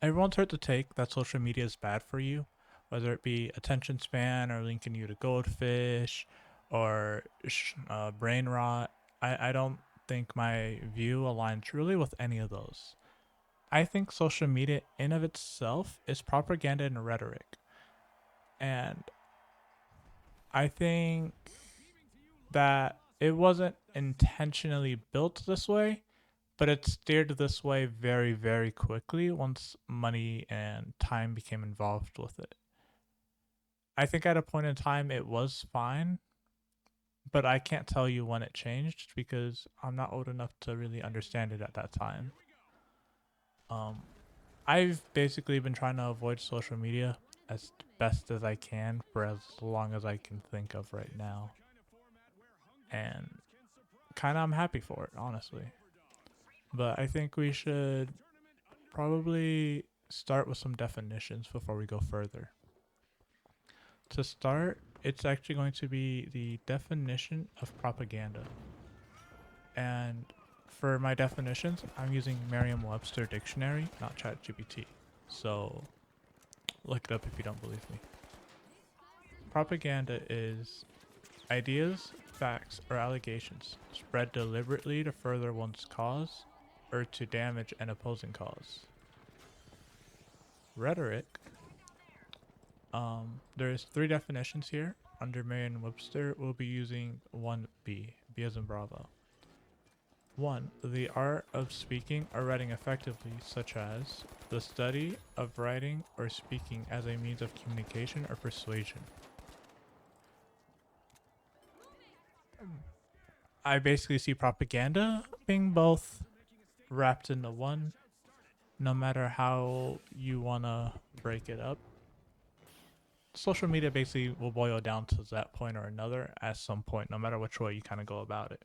everyone's heard the take that social media is bad for you, whether it be attention span or linking you to goldfish or brain rot. I don't think my view aligns really with any of those. I think social media in of itself is propaganda and rhetoric. And I think that it wasn't intentionally built this way, but it steered this way very, very quickly once money and time became involved with it. I think at a point in time it was fine, but I can't tell you when it changed because I'm not old enough to really understand it at that time. Um, I've basically been trying to avoid social media as best as I can for as long as I can think of right now. And kind of I'm happy for it, honestly. But I think we should probably start with some definitions before we go further. To start, it's actually going to be the definition of propaganda. And for my definitions, I'm using Merriam-Webster dictionary, not ChatGPT. So look it up if you don't believe me. Propaganda is ideas, facts, or allegations spread deliberately to further one's cause or to damage an opposing cause. Rhetoric, there's three definitions here. Under Merriam-Webster, we'll be using 1B, B as in Bravo. 1. The art of speaking or writing effectively, such as the study of writing or speaking as a means of communication or persuasion. I basically see propaganda being both wrapped into one, no matter how you want to break it up. Social media basically will boil down to that point or another at some point, no matter which way you kind of go about it.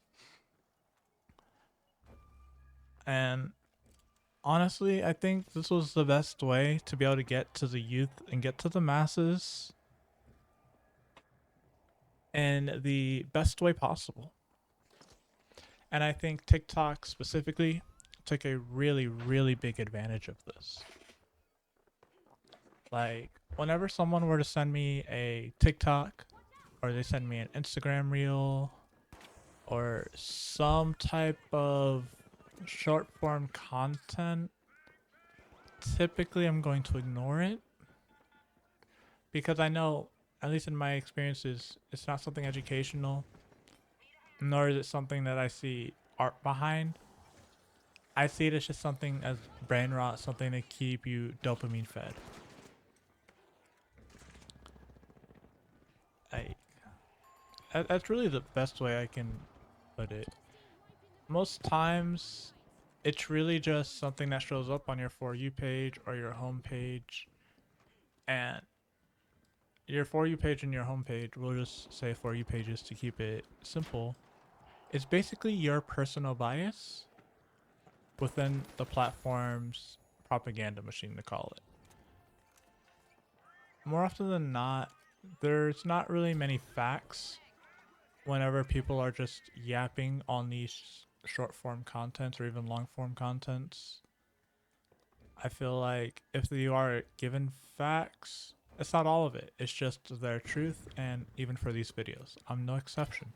And honestly, I think this was the best way to be able to get to the youth and get to the masses in the best way possible. And I think TikTok specifically took a really, really big advantage of this. Like, whenever someone were to send me a TikTok or they send me an Instagram reel or some type of short form content, typically I'm going to ignore it because I know, at least in my experiences, it's not something educational, nor is it something that I see art behind. I see it as just something as brain rot, something to keep you dopamine fed. I that's really the best way I can put it. Most times, it's really just something that shows up on your For You page or your home page, and your For You page and your home page, we'll just say For You pages to keep it simple. It's basically your personal bias within the platform's propaganda machine, to call it. More often than not, there's not really many facts whenever people are just yapping on these short form contents or even long form contents. I feel like if you are given facts, it's not all of it. It's just their truth, and even for these videos, I'm no exception.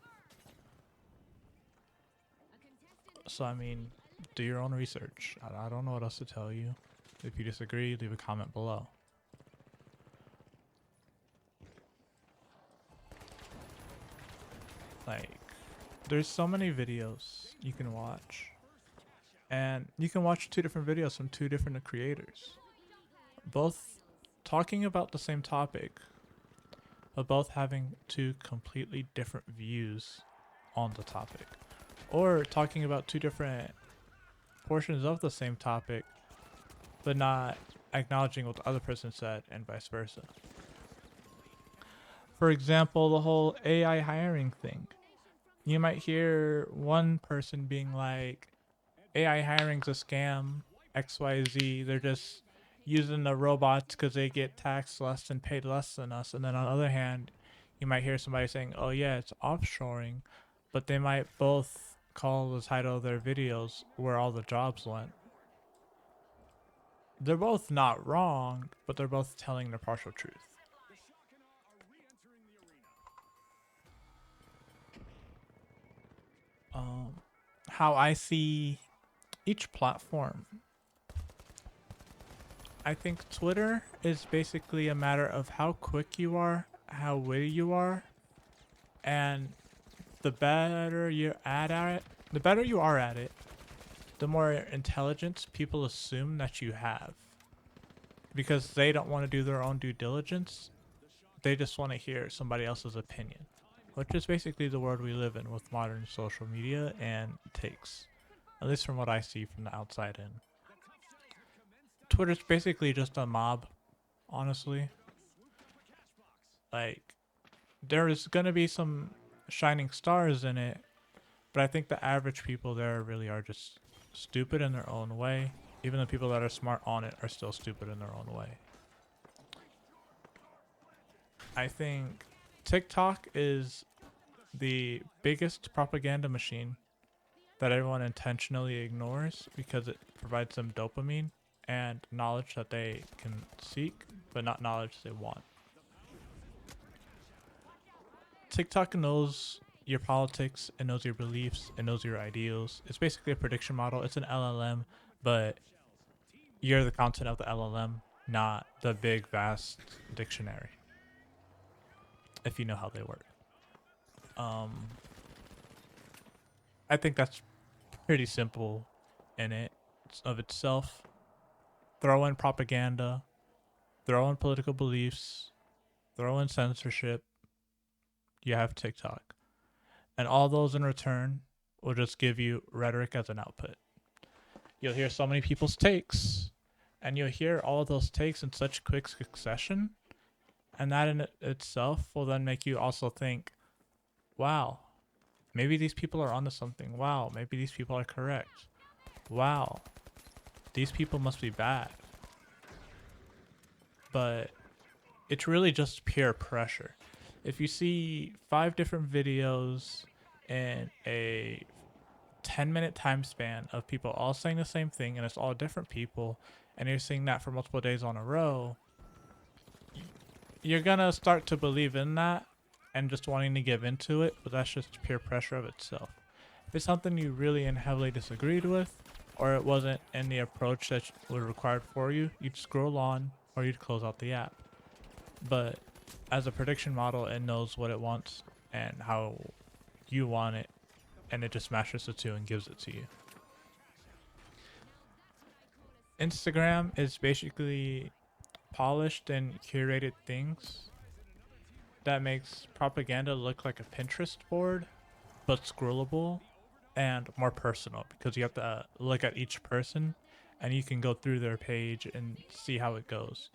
So I mean, do your own research. I don't know what else to tell you. If you disagree, leave a comment below. Like, there's so many videos you can watch, and you can watch two different videos from two different creators, both talking about the same topic, but both having two completely different views on the topic, or talking about two different portions of the same topic, but not acknowledging what the other person said, and vice versa. For example, the whole AI hiring thing. You might hear one person being like, AI hiring's a scam, XYZ, they're just using the robots because they get taxed less and paid less than us. And then on the other hand, you might hear somebody saying, oh yeah, it's offshoring, but they might both call the title of their videos Where All the Jobs Went. they're both not wrong, but they're both telling the partial truth. Um, how I see each platform, I think Twitter is basically a matter of how quick you are, how witty you are, and the better you're at it, the better you are at it, the more intelligence people assume that you have. Because they don't want to do their own due diligence, they just want to hear somebody else's opinion, which is basically the world we live in with modern social media and takes, at least from what I see from the outside in. Twitter's basically just a mob, honestly. Like, there's gonna be some shining stars in it, but I think the average people there really are just stupid in their own way. Even the people that are smart on it are still stupid in their own way. I think TikTok is the biggest propaganda machine that everyone intentionally ignores because it provides them dopamine and knowledge that they can seek, but not knowledge they want. TikTok knows your politics, it knows your beliefs, it knows your ideals. It's basically a prediction model. It's an LLM, but you're the content of the LLM, not the big, vast dictionary, if you know how they work. Um, I think that's pretty simple in it of itself. Throw in propaganda, throw in political beliefs, throw in censorship, you have TikTok. And all those in return will just give you rhetoric as an output. You'll hear so many people's takes, and you'll hear all of those takes in such quick succession, and that in itself will then make you also think, wow, maybe these people are onto something. Wow, maybe these people are correct. Wow, these people must be bad. But it's really just peer pressure. If you see 5 different videos in a 10-minute time span of people all saying the same thing and it's all different people, and you're seeing that for multiple days on a row, you're gonna start to believe in that and just wanting to give into it, but that's just peer pressure of itself. If it's something you really and heavily disagreed with, or it wasn't in the approach that was required for you, you'd scroll on or you'd close out the app. But as a prediction model, it knows what it wants and how you want it, and it just mashes the two and gives it to you. Instagram is basically polished and curated things that makes propaganda look like a Pinterest board, but scrollable and more personal because you have to look at each person and you can go through their page and see how it goes.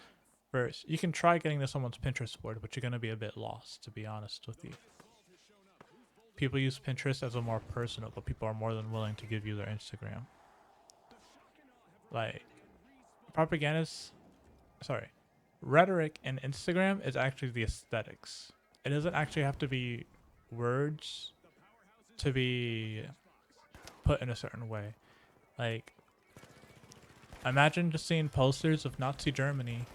First, you can try getting to someone's Pinterest board, but you're going to be a bit lost, to be honest with you. People use Pinterest as a more personal, but people are more than willing to give you their Instagram. Like, propaganda's, sorry, rhetoric in Instagram is actually the aesthetics. It doesn't actually have to be words to be put in a certain way. Like, imagine just seeing posters of Nazi Germany,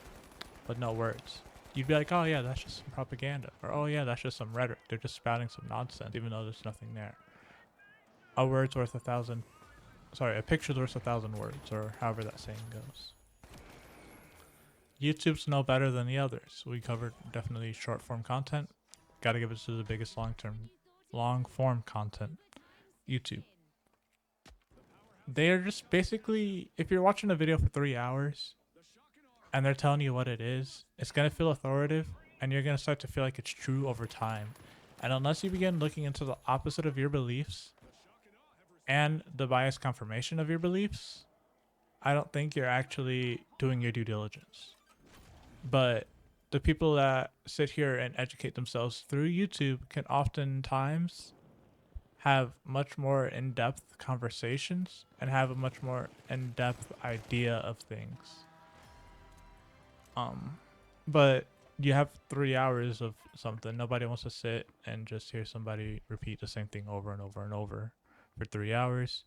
but no words. You'd be like, oh yeah, that's just some propaganda. Or, oh yeah, that's just some rhetoric. They're just spouting some nonsense, even though there's nothing there. A word's worth a picture's worth 1,000 words, or however that saying goes. YouTube's no better than the others. We covered definitely short form content. Gotta give it to the biggest long form content. YouTube. They are just basically, if you're watching a video for 3 hours and they're telling you what it is, it's gonna feel authoritative and you're gonna start to feel like it's true over time. And unless you begin looking into the opposite of your beliefs and the biased confirmation of your beliefs, I don't think you're actually doing your due diligence. But the people that sit here and educate themselves through YouTube can oftentimes have much more in-depth conversations and have a much more in-depth idea of things. But you have 3 hours of something. Nobody wants to sit and just hear somebody repeat the same thing over and over and over for 3 hours.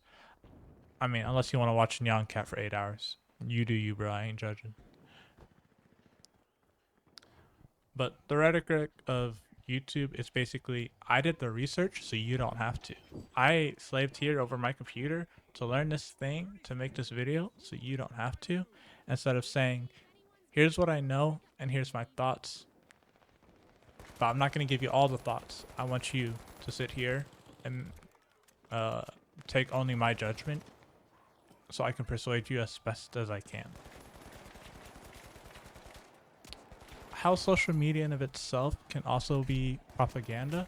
I mean, unless you want to watch Nyan Cat for 8 hours. You do you, bro. I ain't judging. But the rhetoric of YouTube is basically I did the research so you don't have to. I slaved here over my computer to learn this thing to make this video so you don't have to. Instead of saying, here's what I know and here's my thoughts. But I'm not going to give you all the thoughts. I want you to sit here and uh, take only my judgment so I can persuade you as best as I can. How social media in of itself can also be propaganda.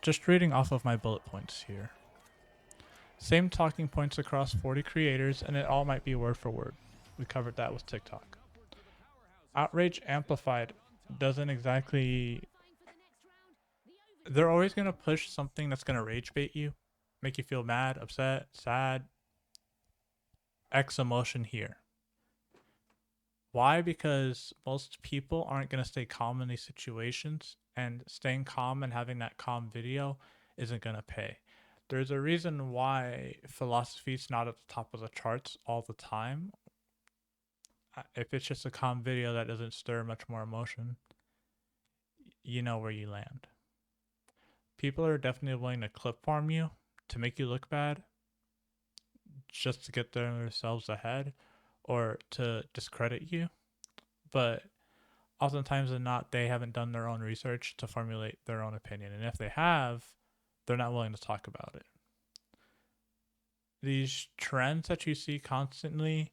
Just reading off of my bullet points here. Same talking points across 40 creators, and it all might be word for word. We covered that with TikTok. Outrage amplified doesn't exactly. They're always going to push something that's going to rage bait you, make you feel mad, upset, sad, X emotion here. Why? Because most people aren't going to stay calm in these situations, and staying calm and having that calm video isn't going to pay. There's a reason why philosophy is not at the top of the charts all the time. If it's just a calm video that doesn't stir much more emotion, you know where you land. People are definitely willing to clip farm you to make you look bad just to get themselves ahead or to discredit you. But oftentimes than not, they haven't done their own research to formulate their own opinion. And if they have, they're not willing to talk about it. These trends that you see constantly,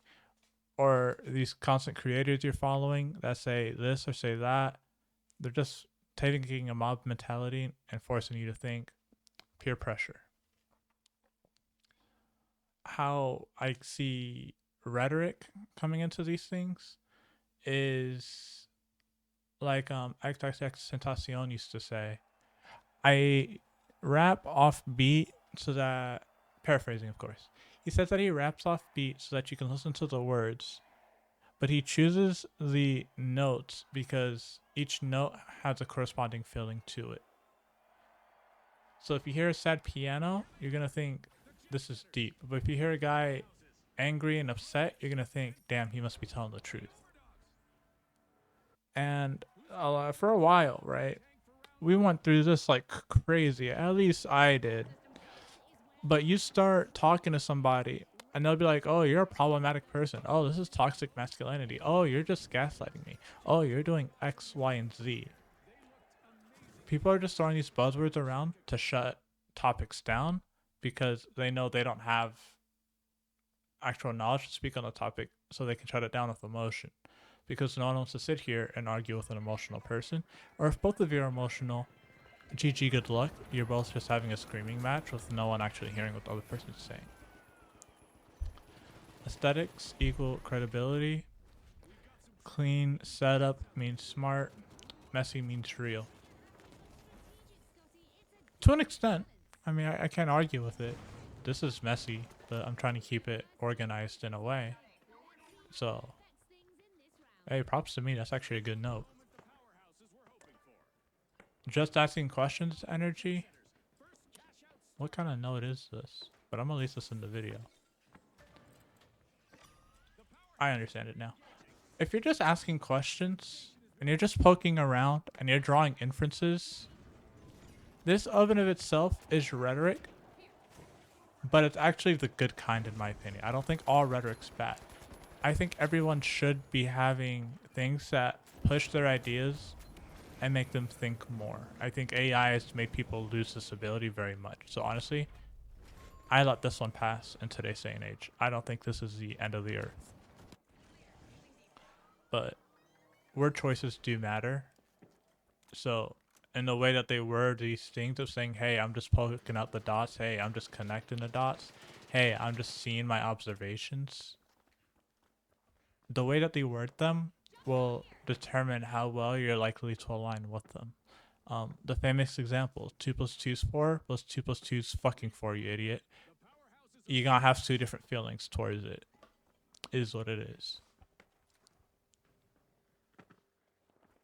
or these constant creators you're following that say this or say that, they're just taking a mob mentality and forcing you to think. Peer pressure. How I see rhetoric coming into these things is like XXX Tentacion used to say, I rap off beat so that, paraphrasing of course, he says that he raps off beat so that you can listen to the words, but he chooses the notes because each note has a corresponding feeling to it. So if you hear a sad piano, you're going to think this is deep. But if you hear a guy angry and upset, you're going to think, damn, he must be telling the truth. And for a while, right, we went through this like crazy. At least I did. But you start talking to somebody and they'll be like, oh, you're a problematic person. Oh, this is toxic masculinity. Oh, you're just gaslighting me. Oh, you're doing X, Y, and Z. People are just throwing these buzzwords around to shut topics down because they know they don't have actual knowledge to speak on the topic, so they can shut it down with emotion. Because no one wants to sit here and argue with an emotional person. Or if both of you are emotional, GG, good luck. You're both just having a screaming match with no one actually hearing what the other person's saying. Aesthetics equal credibility. Clean setup means smart. Messy means real. To an extent. I mean, I can't argue with it. This is messy, but I'm trying to keep it organized in a way. So, hey, props to me. That's actually a good note. Just asking questions energy. What kind of note is this? But I'm gonna at least listen to the video. I understand it now. If you're just asking questions and you're just poking around and you're drawing inferences, this of and of itself is rhetoric, but it's actually the good kind in my opinion. I don't think all rhetoric's bad. I think everyone should be having things that push their ideas and make them think more. I think AI has made people lose this ability very much. So honestly, I let this one pass in today's day and age. I don't think this is the end of the earth. But word choices do matter. So in the way that they word these things of saying, hey, I'm just poking out the dots. Hey, I'm just connecting the dots. Hey, I'm just seeing my observations. The way that they word them will determine how well you're likely to align with them. The famous example, 2 plus 2 is 4, plus 2 plus 2 is fucking 4, you idiot. You're gonna have two different feelings towards it, is what it is.